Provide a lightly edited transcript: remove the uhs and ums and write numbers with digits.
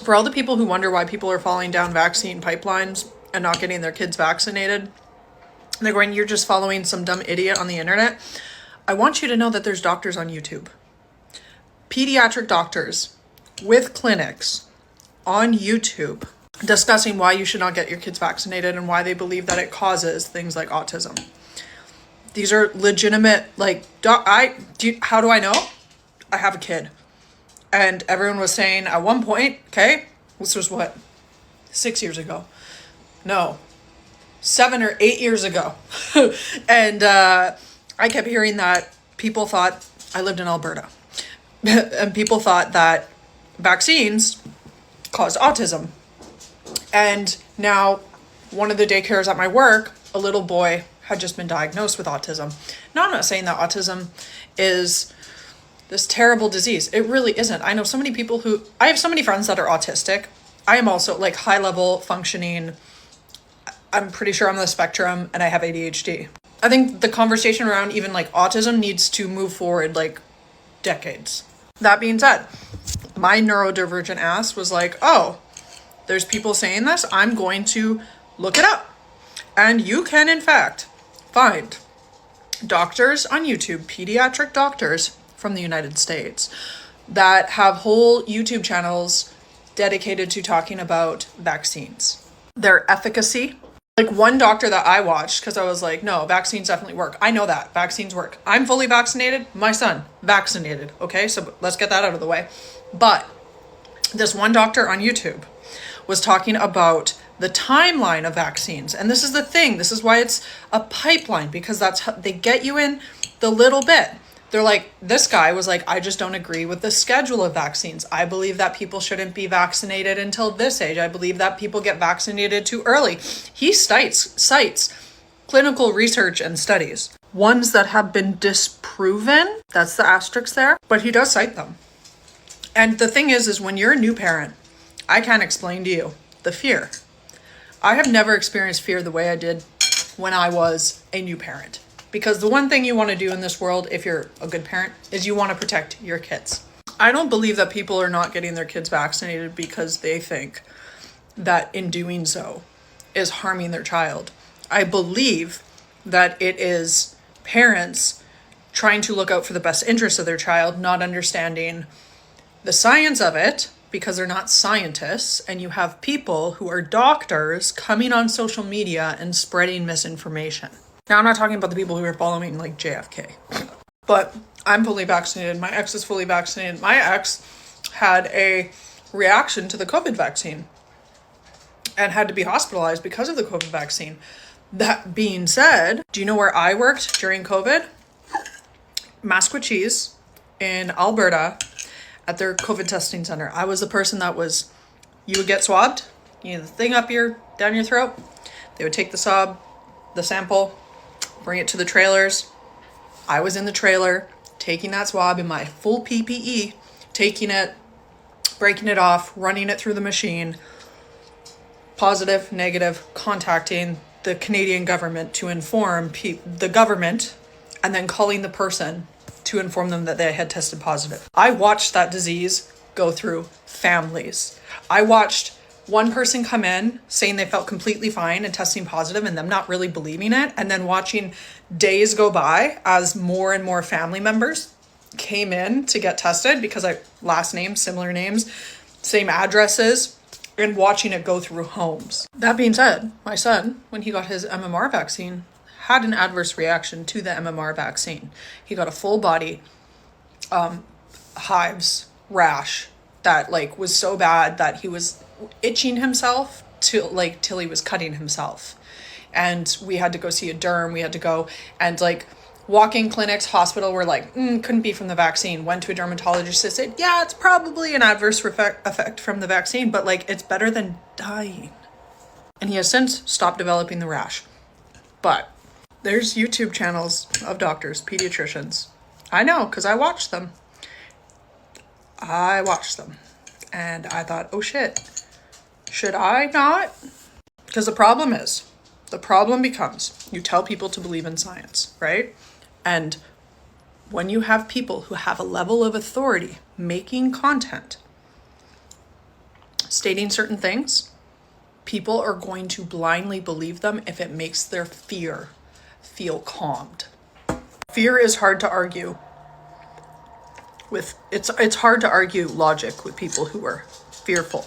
For all the people who wonder why people are falling down vaccine pipelines and not getting their kids vaccinated, they're going, you're just following some dumb idiot on the internet. I want you to know that there's doctors on YouTube. Pediatric doctors with clinics on YouTube discussing why you should not get your kids vaccinated and why they believe that it causes things like autism. These are legitimate, like, how do I know? I have a kid. And everyone was saying at one point, okay, this was what, 6 years ago? No, 7 or 8 years ago. And I kept hearing that people thought, I lived in Alberta, and people thought that vaccines caused autism. And now one of the daycares at my work, a little boy had just been diagnosed with autism. Now, I'm not saying that autism is this terrible disease. It really isn't. I know so many people I have so many friends that are autistic. I am also like high level functioning. I'm pretty sure I'm on the spectrum and I have ADHD. I think the conversation around even like autism needs to move forward like decades. That being said, my neurodivergent ass was like, oh, there's people saying this. I'm going to look it up. And you can, in fact, find doctors on YouTube, pediatric doctors from the United States, that have whole YouTube channels dedicated to talking about vaccines, their efficacy. Like one doctor that I watched, because I was like, no, vaccines definitely work. I know that vaccines work. I'm fully vaccinated. My son, vaccinated. Okay, so let's get that out of the way. But this one doctor on YouTube was talking about the timeline of vaccines. And this is the thing. This is why it's a pipeline, because that's how they get you in the little bit. They're like, this guy was like, I just don't agree with the schedule of vaccines. I believe that people shouldn't be vaccinated until this age. I believe that people get vaccinated too early. He cites clinical research and studies, ones that have been disproven. That's the asterisk there, but he does cite them. And the thing is when you're a new parent, I can't explain to you the fear. I have never experienced fear the way I did when I was a new parent. Because the one thing you want to do in this world, if you're a good parent, is you want to protect your kids. I don't believe that people are not getting their kids vaccinated because they think that in doing so is harming their child. I believe that it is parents trying to look out for the best interests of their child, not understanding the science of it, because they're not scientists, and you have people who are doctors coming on social media and spreading misinformation. Now, I'm not talking about the people who are following like JFK, but I'm fully vaccinated. My ex is fully vaccinated. My ex had a reaction to the COVID vaccine and had to be hospitalized because of the COVID vaccine. That being said, do you know where I worked during COVID? Masquachese in Alberta at their COVID testing center. I was the person you would get swabbed, the thing down your throat. They would take the sample, bring it to the trailers. I was in the trailer, taking that swab in my full PPE, taking it, breaking it off, running it through the machine, positive, negative, contacting the Canadian government to inform the government, and then calling the person to inform them that they had tested positive. I watched that disease go through families. I watched one person come in saying they felt completely fine and testing positive and them not really believing it, and then watching days go by as more and more family members came in to get tested because last names, similar names, same addresses, and watching it go through homes. That being said, my son, when he got his MMR vaccine, had an adverse reaction to the MMR vaccine. He got a full body hives rash that was so bad that he was itching himself till he was cutting himself. And we had to go see a derm. We had to go and walk-in clinics, hospital were couldn't be from the vaccine. Went to a dermatologist that said, yeah, it's probably an adverse effect from the vaccine, but it's better than dying. And he has since stopped developing the rash. But there's YouTube channels of doctors, pediatricians. I know, because I watched them. And I thought, oh shit, should I not? Because the problem becomes, you tell people to believe in science, right? And when you have people who have a level of authority making content stating certain things, people are going to blindly believe them if it makes their fear feel calmed. Fear is hard to argue with. It's hard to argue logic with people who are fearful.